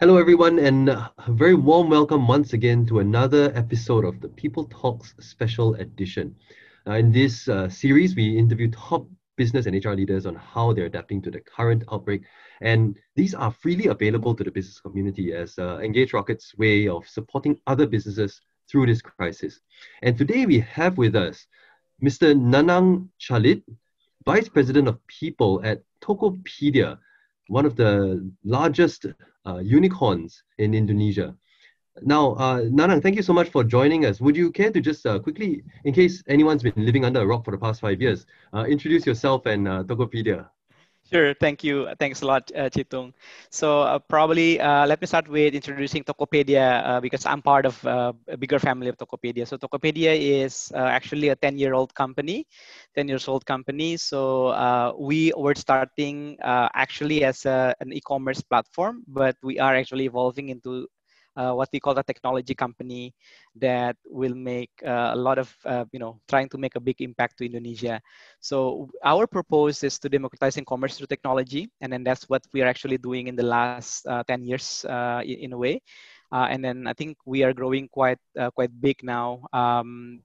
Hello, everyone, and a very warm welcome once again to another episode of the People Talks Special Edition. In this series, we interview top business and HR leaders on how they're adapting to the current outbreak. And these are freely available to the business community as Engage Rocket's way of supporting other businesses through this crisis. And today we have with us Mr. Nanang Chalid, Vice President of People at Tokopedia, one of the largest unicorns in Indonesia. Now, Nanang, thank you so much for joining us. Would you care to just quickly, in case anyone's been living under a rock for the past 5 years, introduce yourself and Tokopedia? Sure, thank you. Thanks a lot, Chitung. So probably let me start with introducing Tokopedia because I'm part of a bigger family of Tokopedia. So Tokopedia is actually a 10-year-old company, 10 years old company. So we were starting actually as an e-commerce platform, but we are actually evolving into what we call a technology company that will make a lot of, trying to make a big impact to Indonesia. So our purpose is to democratizing commerce through technology, and then that's what we are actually doing in the last 10 years in a way. And then I think we are growing quite big now.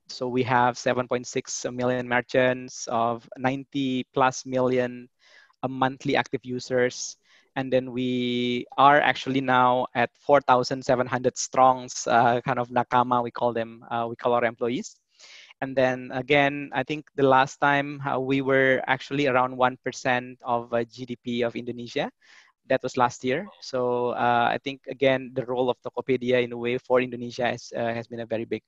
So we have 7.6 million merchants of 90 plus million monthly active users. And then we are actually now at 4,700 strongs, kind of Nakama, we call them, we call our employees. And then again, I think the last time we were actually around 1% of GDP of Indonesia. That was last year. So I think again the role of Tokopedia in a way for Indonesia has been a very big.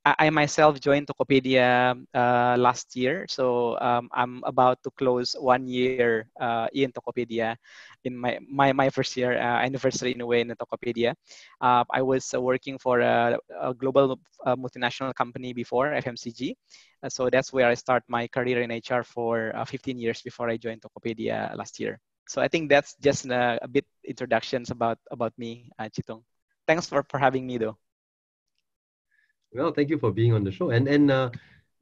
I myself joined Tokopedia last year, so I'm about to close 1 year in Tokopedia in my first year anniversary in a way in the Tokopedia. I was working for a global multinational company before FMCG. So that's where I start my career in HR for 15 years before I joined Tokopedia last year. So I think that's just a bit introductions about me, Chitong. Thanks for having me though. Well, thank you for being on the show. And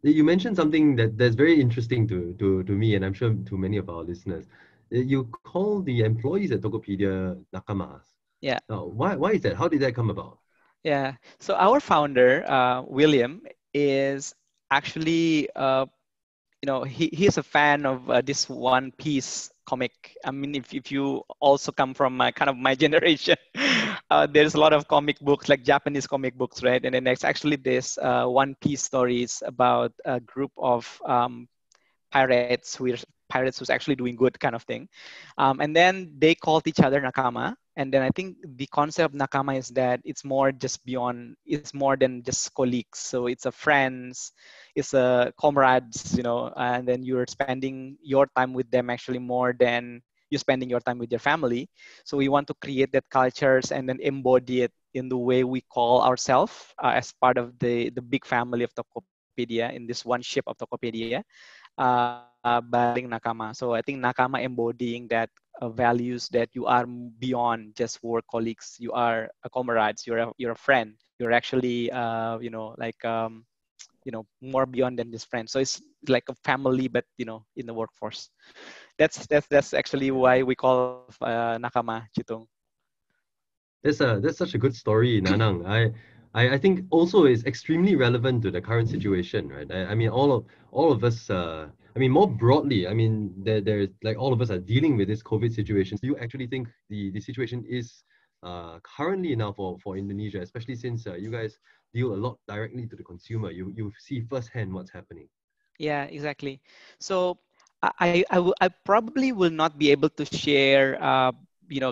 you mentioned something that's very interesting to me, and I'm sure to many of our listeners. You call the employees at Tokopedia Nakamas. Yeah, Now, why is that? How did that come about? yeah. So our founder, William, is actually he's a fan of this One Piece comic. I mean, if you also come from kind of my generation, there's a lot of comic books, like Japanese comic books, right? And then there's actually this One Piece stories about a group of pirates who's actually doing good kind of thing. And then they called each other Nakama. And then I think the concept of Nakama is that it's more just beyond, it's more than just colleagues. So it's a friends, it's a comrades, and then you're spending your time with them actually more than you spending your time with your family. So we want to create that cultures and then embody it in the way we call ourselves as part of the big family of Tokopedia in this one ship of Tokopedia by calling Nakama. So I think Nakama embodying that values that you are beyond just work colleagues. You are a comrades. You're a friend. You're actually more beyond than just friends. So it's like a family, but in the workforce. That's actually why we call Nakama Chitung. That's such a good story, Nanang. I think also is extremely relevant to the current situation, right? I mean, all of us. I mean, more broadly, I mean, there's like all of us are dealing with this COVID situation. Do you actually think the situation is currently now for Indonesia, especially since you guys deal a lot directly to the consumer? You see firsthand what's happening. Yeah, exactly. So I probably will not be able to share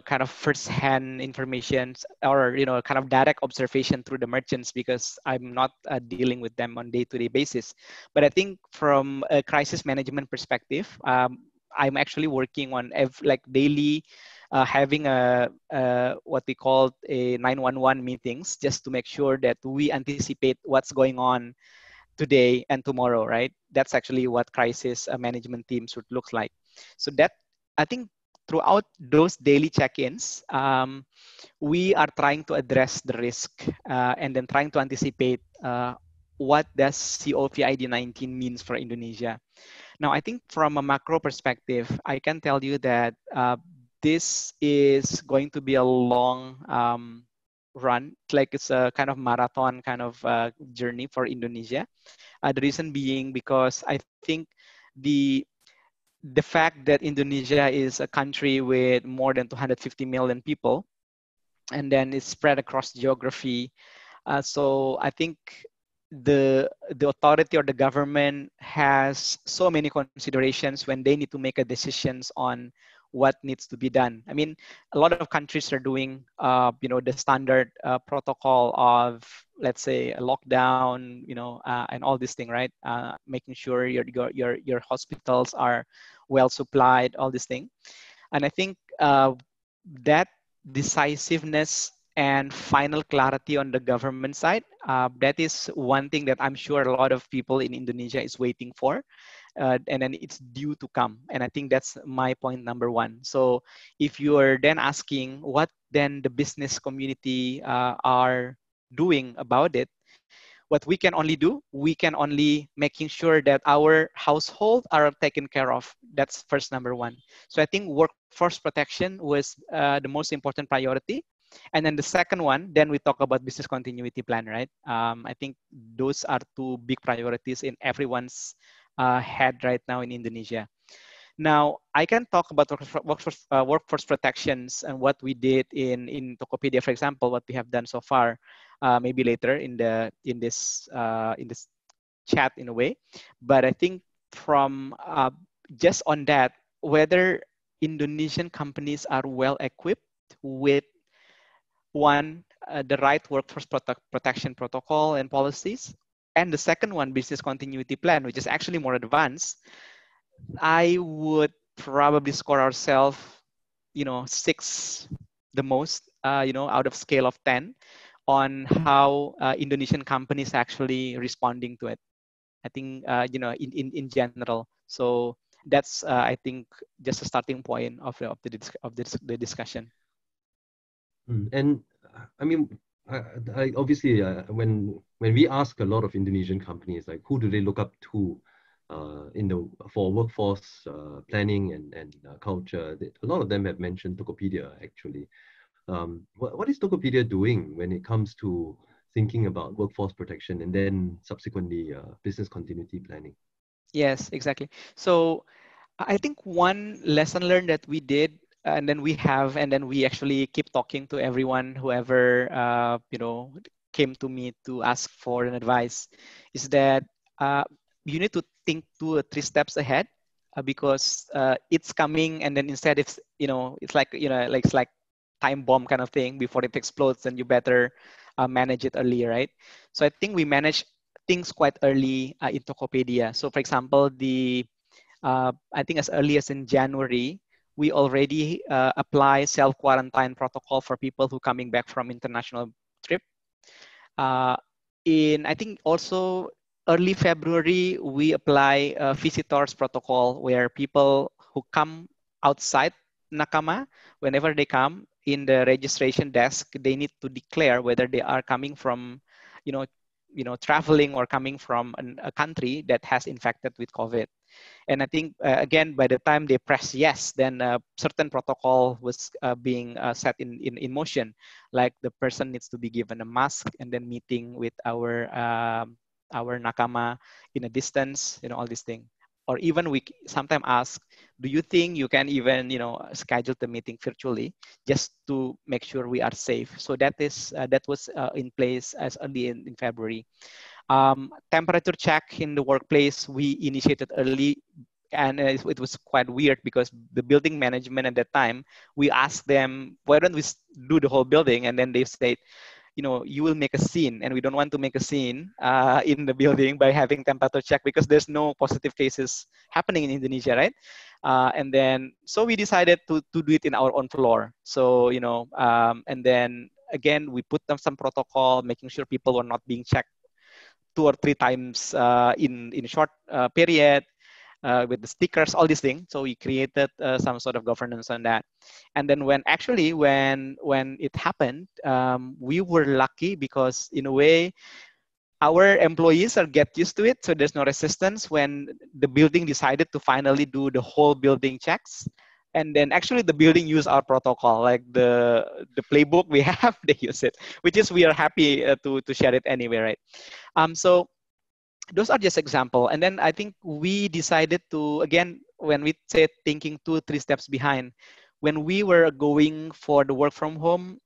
kind of first-hand information or kind of direct observation through the merchants because I'm not dealing with them on day-to-day basis. But I think from a crisis management perspective, I'm actually working on like daily having what we call a 911 meetings just to make sure that we anticipate what's going on today and tomorrow, right? That's actually what crisis management teams would look like. So that I think throughout those daily check-ins, we are trying to address the risk and then trying to anticipate what does COVID-19 means for Indonesia. Now, I think from a macro perspective, I can tell you that this is going to be a long run. Like it's a kind of marathon kind of journey for Indonesia. The reason being because I think the the fact that Indonesia is a country with more than 250 million people, and then it's spread across geography. So I think the authority or the government has so many considerations when they need to make a decisions on what needs to be done. I mean, a lot of countries are doing, the standard protocol of, let's say, a lockdown, and all this thing, right? Making sure your hospitals are well supplied, all this thing. And I think that decisiveness and final clarity on the government side, that is one thing that I'm sure a lot of people in Indonesia is waiting for. And then it's due to come. And I think that's my point number one. So if you are then asking what then the business community are doing about it, what we can only do, we can only making sure that our household are taken care of. That's first number one. So I think workforce protection was the most important priority. And then the second one, then we talk about business continuity plan, right? I think those are two big priorities in everyone's head right now in Indonesia. Now, I can talk about workforce protections and what we did in Tokopedia, for example, what we have done so far, maybe later in this chat in a way. But I think from just on that, whether Indonesian companies are well equipped with one, the right workforce protection protocol and policies, and the second one, business continuity plan, which is actually more advanced, I would probably score ourselves, six the most, out of scale of 10 on how Indonesian companies actually responding to it. I think, in general. So that's, I think, just a starting point of the discussion. And I mean, I obviously when we ask a lot of Indonesian companies, like who do they look up to for workforce planning and culture, a lot of them have mentioned Tokopedia actually. What is Tokopedia doing when it comes to thinking about workforce protection and then subsequently business continuity planning? Yes, exactly. So I think one lesson learned that we did, and then we actually keep talking to everyone, whoever came to me to ask for an advice, is that uh, you need to think 2 or 3 steps ahead, because it's coming, and then instead it's like it's like time bomb kind of thing. Before it explodes, then you better manage it early, right? So I think we manage things quite early in Tokopedia. So for example, I think as early as in January, we already apply self-quarantine protocol for people who coming back from international trip. Uh, in I think also early February, we apply a visitors protocol where people who come outside Nakama, whenever they come in the registration desk, they need to declare whether they are coming from, you know, traveling or coming from a country that has infected with COVID. And I think, again, by the time they press yes, then a certain protocol was being set in motion. Like the person needs to be given a mask and then meeting with our nakama in a distance, all these things. Or even we sometimes ask, do you think you can even, schedule the meeting virtually just to make sure we are safe? So that was in place as early in February. Temperature check in the workplace we initiated early, and it was quite weird because the building management at that time, we asked them, why don't we do the whole building? And then they said, you will make a scene, and we don't want to make a scene in the building by having temperature check, because there's no positive cases happening in Indonesia, right? And then so we decided to do it in our own floor. So and then again we put them some protocol, making sure people were not being checked 2 or 3 times in a short period, with the stickers, all these things. So we created some sort of governance on that. And then when it happened, we were lucky because in a way, our employees are get used to it. So there's no resistance when the building decided to finally do the whole building checks. And then actually the building use our protocol, like the playbook we have, they use it, which is we are happy to share it anyway, right? So those are just example. And then I think we decided to, again, when we say thinking 2 3 steps behind, when we were going for the work from home,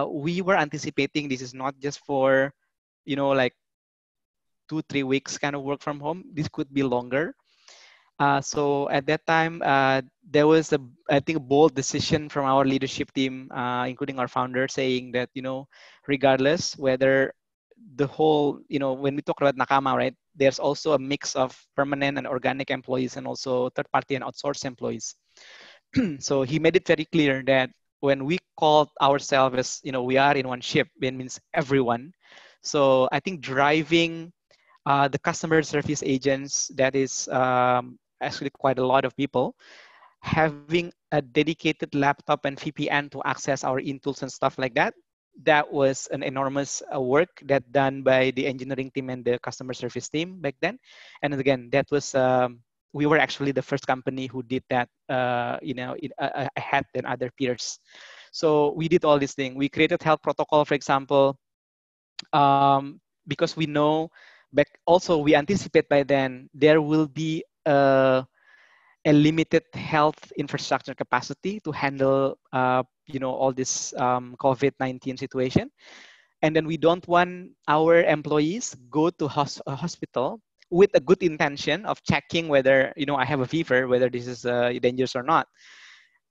we were anticipating this is not just for, like 2 3 weeks kind of work from home. This could be longer. So at that time, there was I think, a bold decision from our leadership team, including our founder, saying that, regardless whether the whole, when we talk about Nakama, right, there's also a mix of permanent and organic employees and also third party and outsourced employees. So he made it very clear that when we called ourselves as, we are in one ship, it means everyone. So I think driving the customer service agents, that is actually quite a lot of people, having a dedicated laptop and VPN to access our in tools and stuff like that. That was an enormous work that done by the engineering team and the customer service team back then. And again, that was we were actually the first company who did that, ahead than other peers. So we did all these things. We created health protocol, for example, because we know back also we anticipate by then there will be a limited health infrastructure capacity to handle all this COVID-19 situation. And then we don't want our employees go to a hospital with a good intention of checking whether, I have a fever, whether this is dangerous or not.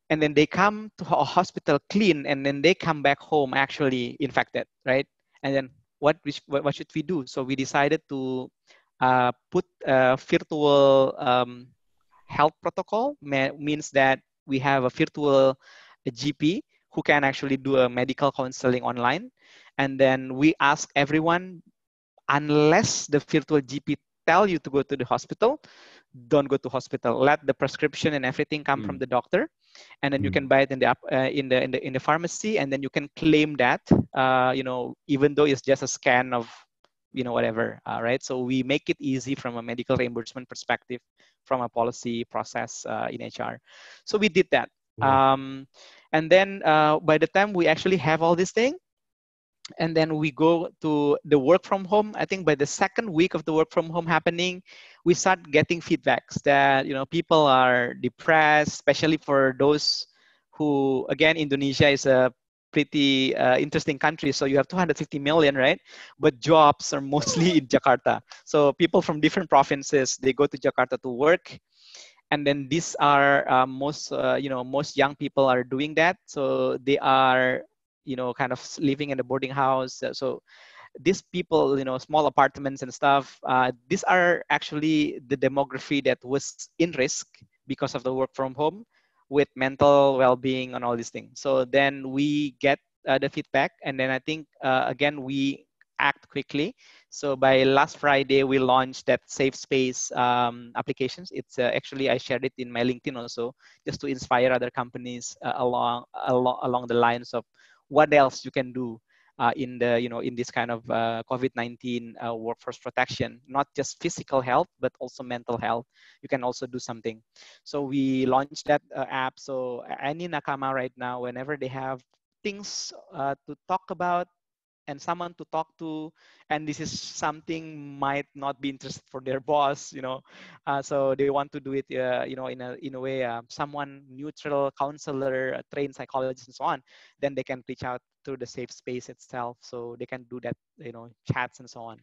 And then they come to a hospital clean, and then they come back home actually infected, right? And then what should we do? So we decided to put a virtual health protocol. Means that we have a virtual GP who can actually do a medical counseling online. And then we ask everyone, unless the virtual GP tell you to go to the hospital, don't go to hospital. Let the prescription and everything come from the doctor, and then you can buy it in the in the pharmacy, and then you can claim that, even though it's just a scan of, whatever, right? So we make it easy from a medical reimbursement perspective, from a policy process in HR. So we did that. And then by the time we actually have all these things, and then we go to the work from home, I think by the second week of the work from home happening, we start getting feedbacks that, people are depressed, especially for those who, again, Indonesia is a pretty interesting country. So you have 250 million, right? But jobs are mostly in Jakarta. So people from different provinces, they go to Jakarta to work. And then these are most young people are doing that. So they are, kind of living in a boarding house. So these people, small apartments and stuff, these are actually the demography that was in risk because of the work from home, with mental well-being and all these things. So then we get the feedback, and then I think again we act quickly. So by last Friday, we launched that safe space applications. It's actually, I shared it in my LinkedIn also, just to inspire other companies along the lines of what else you can do in the, in this kind of COVID-19 workforce protection, not just physical health, but also mental health. You can also do something. So we launched that app. So any Nakama right now, whenever they have things to talk about and someone to talk to, and this is something might not be interested for their boss, so they want to do it, in a way, someone neutral, counselor, a trained psychologist, and so on, then they can reach out through the safe space itself. So they can do that, chats and so on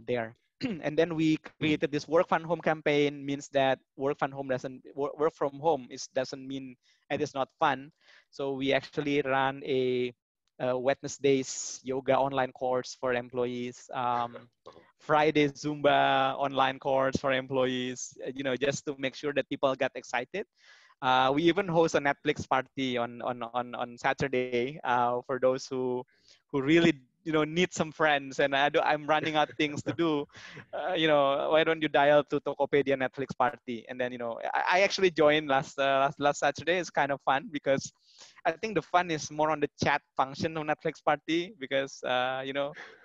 there. And then we created this work from home campaign. Means that work from home work from home doesn't mean it is not fun. So we actually run a Wednesdays yoga online course for employees, Friday Zumba online course for employees, just to make sure that people get excited. We even host a Netflix party on Saturday for those who really need some friends, and I'm running out things to do. Why don't you dial to Tokopedia Netflix party? And then I actually joined last Saturday. It's kind of fun because I think the fun is more on the chat function of Netflix party, because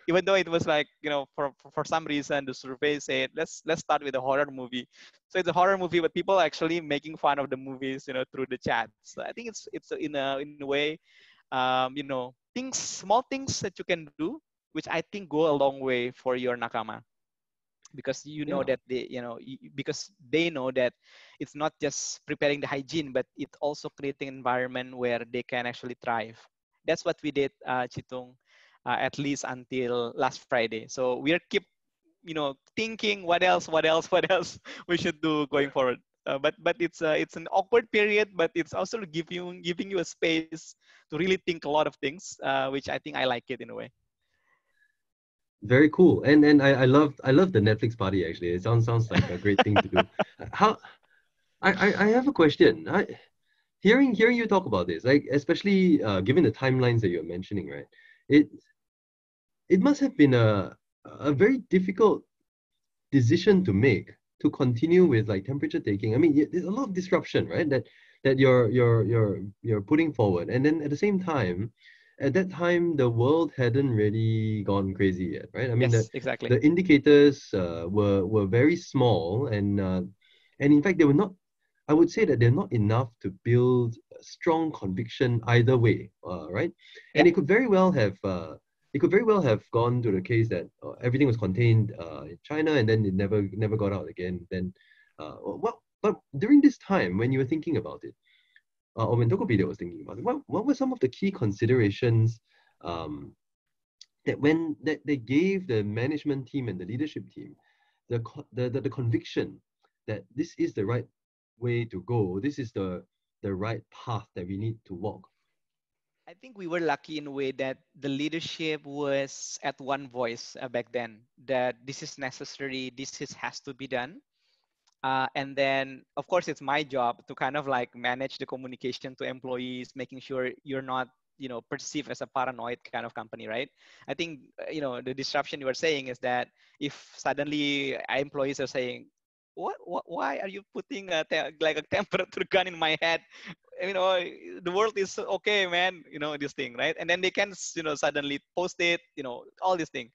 even though it was like, for some reason the survey said let's start with a horror movie. So it's a horror movie, but people are actually making fun of the movies, through the chat. So I think it's in a way, small things that you can do, which I think go a long way for your nakama, because Yeah. that because they know that it's not just preparing the hygiene, but it's also creating an environment where they can actually thrive. That's what we did, Chitung, at least until last Friday. So we are keep thinking what else we should do going forward. But it's an awkward period, but it's also giving you a space to really think a lot of things, which I think I like it in a way. Very cool. And I love the Netflix party actually. It sounds like a great thing to do. How I have a question. Hearing you talk about this, like especially given the timelines that you're mentioning, right? It it must have been a very difficult decision to make to continue with like temperature taking. I mean, there's a lot of disruption, right? That you're putting forward, and then at the same time, at that time, the world hadn't really gone crazy yet, right? I mean, Yes, exactly. the indicators were very small, and in fact, they were not. I would say that they're not enough to build strong conviction either way, right? Yeah. And it could very well have gone to the case that everything was contained in China and then it never got out again. Then, but during this time when you were thinking about it, or when Tokopedia was thinking about it, what were some of the key considerations um, that they gave the management team and the leadership team the conviction that this is the right way to go, this is the right path that we need to walk. I think we were lucky in a way that the leadership was at one voice back then, that this is necessary, has to be done. And then, of course, it's my job to kind of like manage the communication to employees, making sure you're not, perceived as a paranoid kind of company, right? I think, the disruption you were saying is that if suddenly our employees are saying, why are you putting like a temperature gun in my head? You know, the world is okay, man. This thing, right? And then they can, suddenly post it. All these things.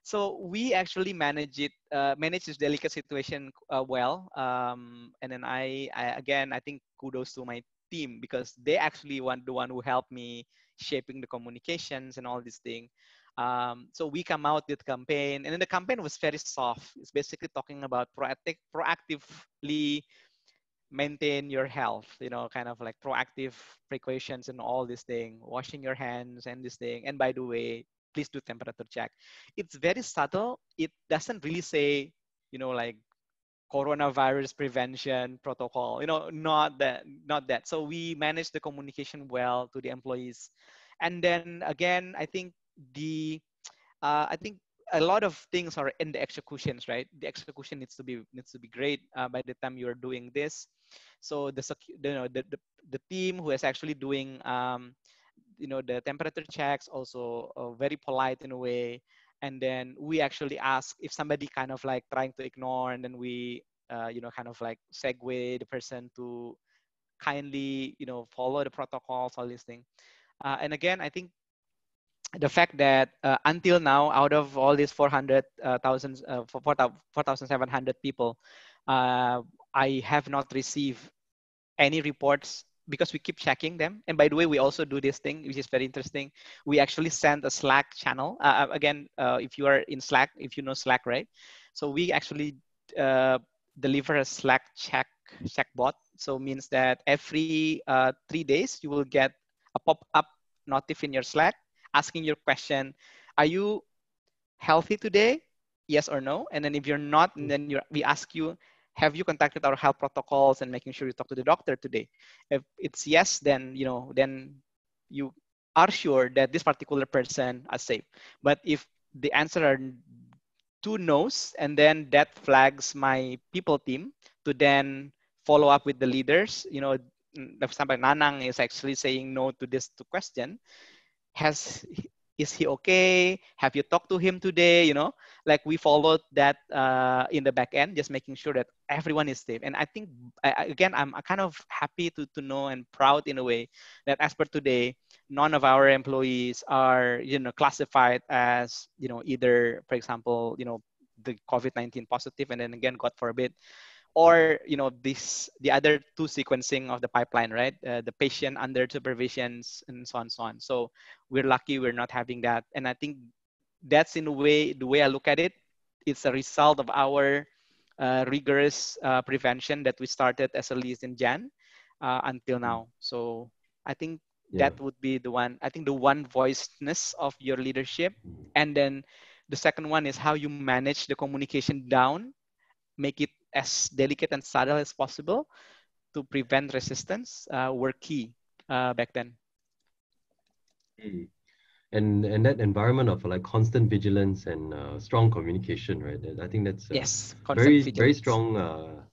So we actually manage this delicate situation well. And then I think kudos to my team, because they actually the one who helped me shaping the communications and all these things. So we come out with campaign, and then the campaign was very soft. It's basically talking about proactively maintain your health, kind of like proactive precautions and all this thing, washing your hands and this thing. And by the way, please do temperature check. It's very subtle. It doesn't really say, like coronavirus prevention protocol, not that. So we manage the communication well to the employees. And then again, I think a lot of things are in the executions, right? The execution needs to be great by the time you're doing this. So the team who is actually doing the temperature checks also very polite in a way. And then we actually ask if somebody kind of like trying to ignore, and then we kind of like segue the person to kindly follow the protocols, all these things. And again, I think the fact that until now, out of all these 400,000, 4,700 people, uh, I have not received any reports, because we keep checking them. And by the way, we also do this thing, which is very interesting. We actually send a Slack channel. Again, if you are in Slack, if you know Slack, right? So we actually uh, deliver a Slack check bot. So means that every 3 days, you will get a pop-up notif in your Slack asking your question, are you healthy today? Yes or no? And then if you're not, and then we ask you, have you contacted our health protocols and making sure you talk to the doctor today? If it's yes, then then you are sure that this particular person is safe. But if the answer are two no's, and then that flags my people team to then follow up with the leaders. For example, Nanang is actually saying no to this question. Has is he okay? Have you talked to him today? Like we followed that in the back end, just making sure that everyone is safe. And I think, again, I'm kind of happy to know and proud in a way that as per today, none of our employees are, classified as, either, for example, the COVID-19 positive, and then again, God forbid, or this the other two sequencing of the pipeline, right? The patient under supervisions and so on, so on. So we're lucky we're not having that. And I think that's, in a way, the way I look at it, it's a result of our rigorous prevention that we started as early as in Jan until Mm. now. So I think Yeah. that would be the one. I think the one voicedness of your leadership. Mm. And then the second one is how you manage the communication down, make it as delicate and subtle as possible to prevent resistance, were key back then. Mm. And that environment of like constant vigilance and strong communication, right? I think that's a Yes, constant very vigilance. strong,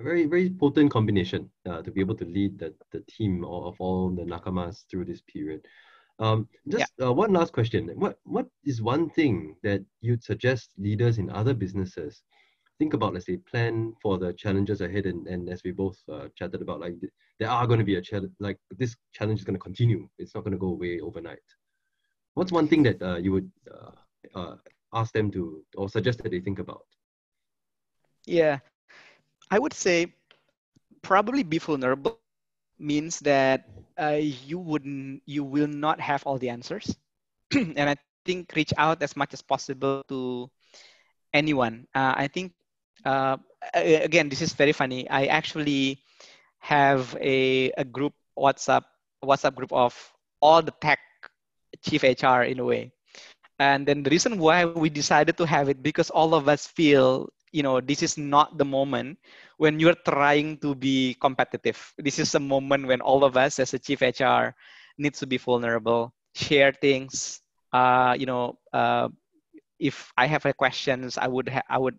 very potent combination to be able to lead the team of all the nakamas through this period. Yeah. Just one last question. What is one thing that you'd suggest leaders in other businesses think about, let's say, plan for the challenges ahead, and as we both chatted about, like there are going to be a challenge, like this challenge is going to continue. It's not going to go away overnight. What's one thing that you would ask them to or suggest that they think about? Yeah. I would say probably be vulnerable means that you will not have all the answers. And I think reach out as much as possible to anyone. I think, uh, again, this is very funny. I actually have a group WhatsApp group of all the tech chief HR in a way. And then the reason why we decided to have it, because all of us feel, this is not the moment when you're trying to be competitive. This is a moment when all of us as a chief HR needs to be vulnerable, share things, if I have a questions, I would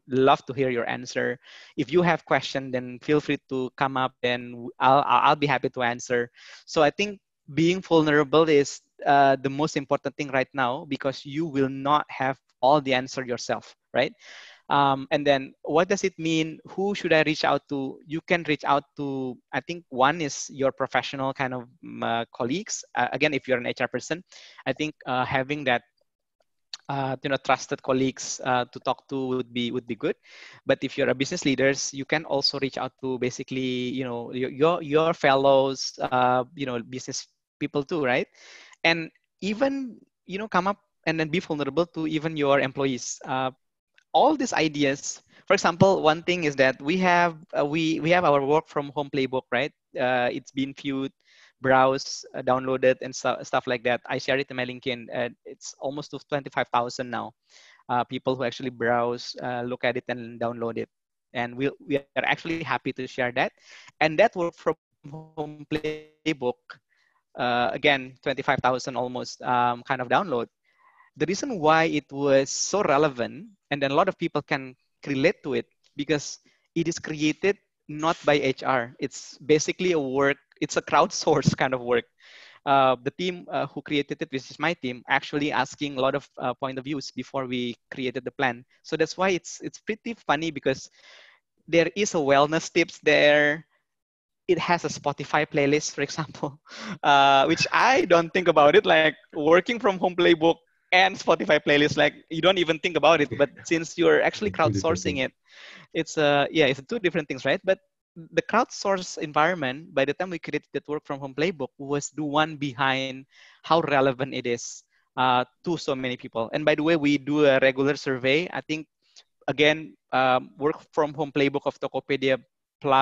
love to hear your answer. If you have question, then feel free to come up. Then I'll be happy to answer. So I think being vulnerable is the most important thing right now, because you will not have all the answer yourself, right? And then what does it mean? Who should I reach out to? You can reach out to, I think one is your professional kind of colleagues. Again, if you're an HR person, I think having that trusted colleagues to talk to would be good. But if you're a business leaders, you can also reach out to basically your fellows, business people too, right? And even come up and then be vulnerable to even your employees. All these ideas, for example, one thing is that we have our work from home playbook, right? It's been viewed, browsed, downloaded, and stuff like that. I share it in my LinkedIn. It's almost to 25,000 now, people who actually browse, look at it, and download it. And we are actually happy to share that. And that work from home playbook, again, 25,000 almost, kind of download. The reason why it was so relevant, and then a lot of people can relate to it, because it is created not by HR. It's basically a work, it's a crowdsourced kind of work. The team who created it, which is my team, actually asking a lot of point of views before we created the plan. So that's why it's pretty funny, because there is a wellness tips there. It has a Spotify playlist, for example, which I don't think about it, like working from home playbook and Spotify playlist. Like you don't even think about it, but since you're actually Like two different crowdsourcing things. it, it's it's two different things, right? But the crowdsource environment, by the time we created that work from home playbook, was the one behind how relevant it is to so many people. And by the way, we do a regular survey. I think, again, work from home playbook of Tokopedia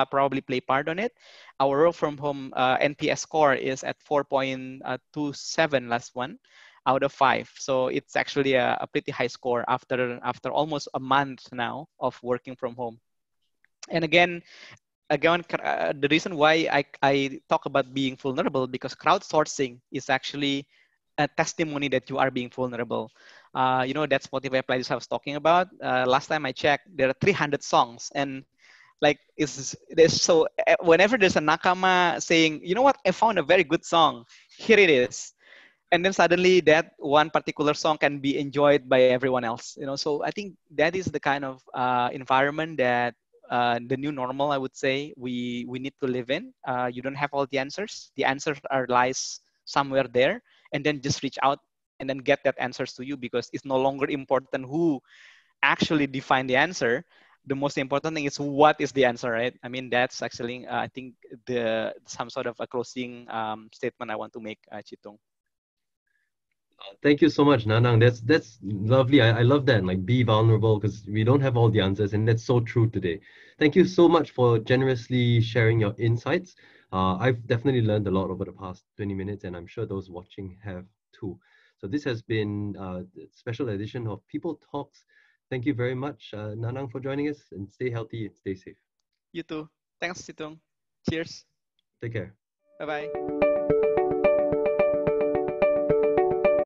probably play part on it. Our work from home NPS score is at 4.27, last one out of 5. So it's actually a pretty high score after almost a month now of working from home. And again, the reason why I talk about being vulnerable, because crowdsourcing is actually a testimony that you are being vulnerable. That Spotify playlist I was talking about. Last time I checked, there are 300 songs, and like there's so whenever there's a nakama saying, you know what, I found a very good song, here it is. and then suddenly that one particular song can be enjoyed by everyone else, you know. So I think that is the kind of environment that the new normal, I would say, we need to live in. You don't have all the answers. The answers are lies somewhere there, and then just reach out and then get that answers to you, because it's no longer important who actually define the answer. The most important thing is what is the answer, right? I mean, that's actually I think the some sort of a closing statement I want to make, Chitung. Thank you so much, Nanang. That's lovely. I love that. Like, be vulnerable because we don't have all the answers, and that's so true today. Thank you so much for generously sharing your insights. I've definitely learned a lot over the past 20 minutes, and I'm sure those watching have too. So this has been a special edition of People Talks. Thank you very much, Nanang, for joining us, and stay healthy and stay safe. You too. Thanks, Chitung. Cheers. Take care. Bye bye.